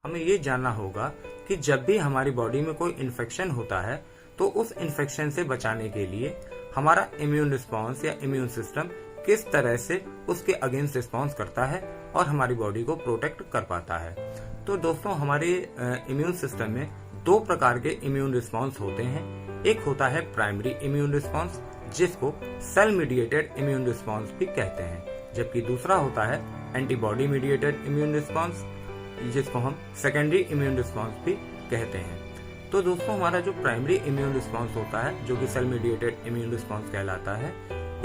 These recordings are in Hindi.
हमें ये जानना होगा कि जब भी हमारी बॉडी में कोई इन्फेक्शन होता है तो उस इन्फेक्शन से बचाने के लिए हमारा इम्यून रिस्पॉन्स या इम्यून सिस्टम किस तरह से उसके अगेंस्ट रिस्पॉन्स करता है और हमारी बॉडी को प्रोटेक्ट कर पाता है। तो दोस्तों, हमारे इम्यून सिस्टम में दो प्रकार के इम्यून रिस्पॉन्स होते हैं। एक होता है प्राइमरी इम्यून रिस्पॉन्स, जिसको सेल मीडिएटेड इम्यून रिस्पॉन्स भी कहते हैं, जबकि दूसरा होता है एंटीबॉडी मीडिएटेड इम्यून रिस्पॉन्स, जिसको हम सेकेंडरी इम्यून रिस्पॉन्स भी कहते हैं। तो दोस्तों, हमारा जो प्राइमरी इम्यून रिस्पॉन्स होता है, जो कि सेल मीडिएटेड इम्यून रिस्पॉन्स कहलाता है,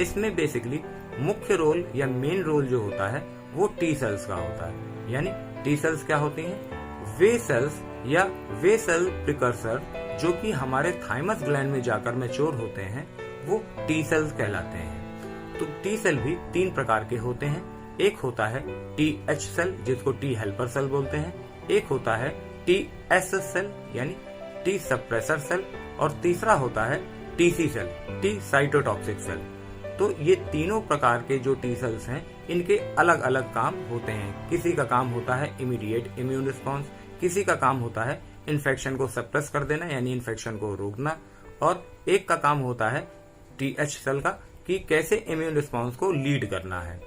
इसमें बेसिकली मुख्य रोल या मेन रोल जो होता है वो टी सेल्स का होता है। यानी टी सेल्स क्या होती हैं? वे सेल्स या वे सेल प्रिकर्सर जो कि हमारे थाइमस ग्लैंड में जाकर मैच्योर होते हैं, वो टी सेल्स कहलाते हैं। तो टी सेल भी तीन प्रकार के होते हैं। एक होता है टी एच सेल, जिसको टी हेल्पर सेल बोलते हैं। एक होता है टी एस सेल यानी टी सप्रेसर सेल, और तीसरा होता है TC cell, T cytotoxic cell. तो ये तीनों प्रकार के जो टी सेल्स हैं, इनके अलग अलग काम होते हैं। किसी का काम होता है इमीडिएट इम्यून रिस्पॉन्स, किसी का काम होता है इन्फेक्शन को सप्रेस कर देना यानी इन्फेक्शन को रोकना, और एक का काम होता है टीएच सेल का कि कैसे इम्यून रिस्पॉन्स को लीड करना है।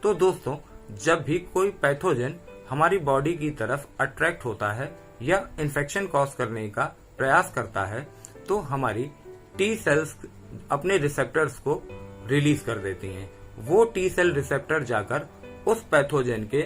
तो दोस्तों, जब भी कोई पैथोजन हमारी बॉडी की तरफ अट्रैक्ट होता है या इन्फेक्शन कॉज करने का प्रयास करता है, तो हमारी टी सेल्स अपने रिसेप्टर्स को रिलीज कर देती हैं। वो टी सेल रिसेप्टर जाकर उस पैथोजन के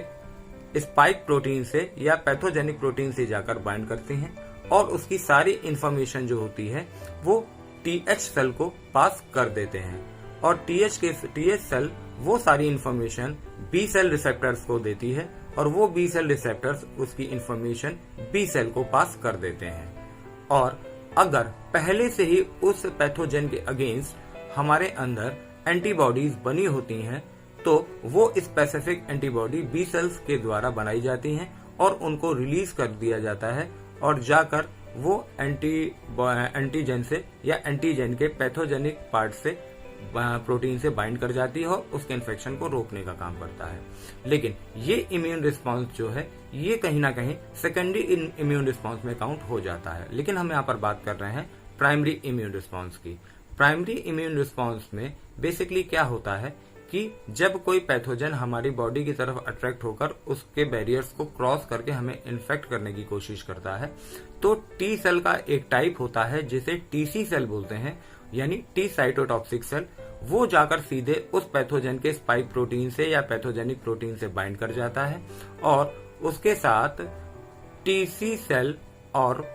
स्पाइक प्रोटीन से या पैथोजेनिक प्रोटीन से जाकर बाइंड करती हैं, और उसकी सारी इंफॉर्मेशन जो होती है वो टीएच सेल को पास कर देते हैं, और टीएच सेल वो सारी इंफॉर्मेशन बी सेल रिसेप्टर्स को देती है, और वो बी सेल रिसेप्टर्स उसकी इंफॉर्मेशन बी सेल को पास कर देते हैं। और अगर पहले से ही उस पैथोजन के अगेंस्ट हमारे अंदर एंटीबॉडीज बनी होती हैं, तो वो स्पेसिफिक एंटीबॉडी बी सेल्स के द्वारा बनाई जाती हैं और उनको रिलीज कर दिया जाता है, और जाकर वो एंटीजन से या एंटीजन के पैथोजेनिक पार्ट से प्रोटीन से बाइंड कर जाती है और उसके इन्फेक्शन को रोकने का काम करता है। लेकिन ये इम्यून रिस्पांस जो है, ये कहीं ना कहीं सेकेंडरी इम्यून रिस्पांस में काउंट हो जाता है। लेकिन हम यहाँ पर बात कर रहे हैं प्राइमरी इम्यून रिस्पांस की। प्राइमरी इम्यून रिस्पांस में बेसिकली क्या होता है कि जब कोई पैथोजन हमारी बॉडी की तरफ अट्रैक्ट होकर उसके बैरियर्स को क्रॉस करके हमें इन्फेक्ट करने की कोशिश करता है, तो टी सेल का एक टाइप होता है जिसे टीसी सेल बोलते हैं, यानी टी साइटोटॉक्सिक सेल। वो जाकर सीधे उस पैथोजन के स्पाइक प्रोटीन से या पैथोजेनिक प्रोटीन से बाइंड कर जाता है, और उसके साथ टीसी सेल और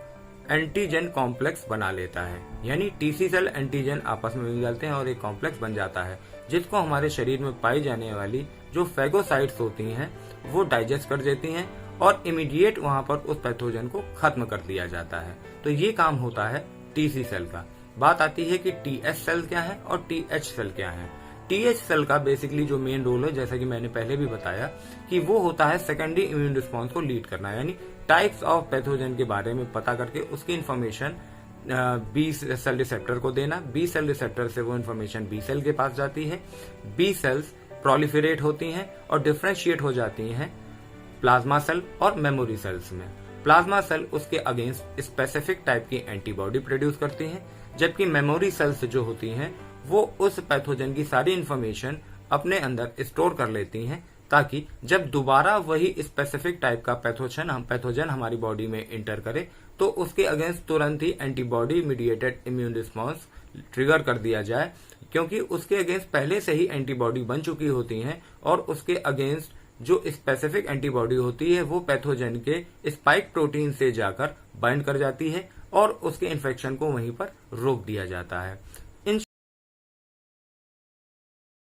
एंटीजन कॉम्प्लेक्स बना लेता है। यानी टीसी सेल एंटीजन आपस में मिल जाते हैं और एक कॉम्प्लेक्स बन जाता है, जिसको हमारे शरीर में पाई जाने वाली जो फेगोसाइट्स होती हैं वो डाइजेस्ट कर देती हैं, और इमीडिएट वहां पर उस पैथोजन को खत्म कर दिया जाता है। तो ये काम होता है टीसी सेल का। बात आती है कि टीएच सेल क्या है और टीएच सेल क्या है। टीएच सेल का बेसिकली जो मेन रोल है, जैसा कि मैंने पहले भी बताया, कि वो होता है सेकेंडरी इम्यून रिस्पॉन्स को लीड करना, यानी टाइप्स ऑफ पैथोजन के बारे में पता करके उसकी इन्फॉर्मेशन बी सेल रिसेप्टर को देना। बी सेल रिसेप्टर से वो इन्फॉर्मेशन बी सेल के पास जाती है। बी सेल्स प्रोलिफरेट होती हैं और डिफ्रेंशिएट हो जाती हैं प्लाज्मा सेल और मेमोरी सेल्स में। प्लाज्मा सेल उसके अगेंस्ट स्पेसिफिक टाइप की एंटीबॉडी प्रोड्यूस करती हैं, जबकि मेमोरी सेल्स जो होती हैं वो उस पैथोजन की सारी इंफॉर्मेशन अपने अंदर स्टोर कर लेती हैं, ताकि जब दोबारा वही स्पेसिफिक टाइप का पैथोजन हमारी बॉडी में इंटर करे तो उसके अगेंस्ट तुरंत ही antibody mediated immune response trigger कर दिया जाए, क्योंकि उसके अगेंस्ट पहले से ही एंटीबॉडी बन चुकी होती हैं, और उसके अगेंस्ट जो स्पेसिफिक एंटीबॉडी होती है वो पैथोजन के स्पाइक प्रोटीन से जाकर बाइंड कर जाती है और उसके इन्फेक्शन को वहीं पर रोक दिया जाता है।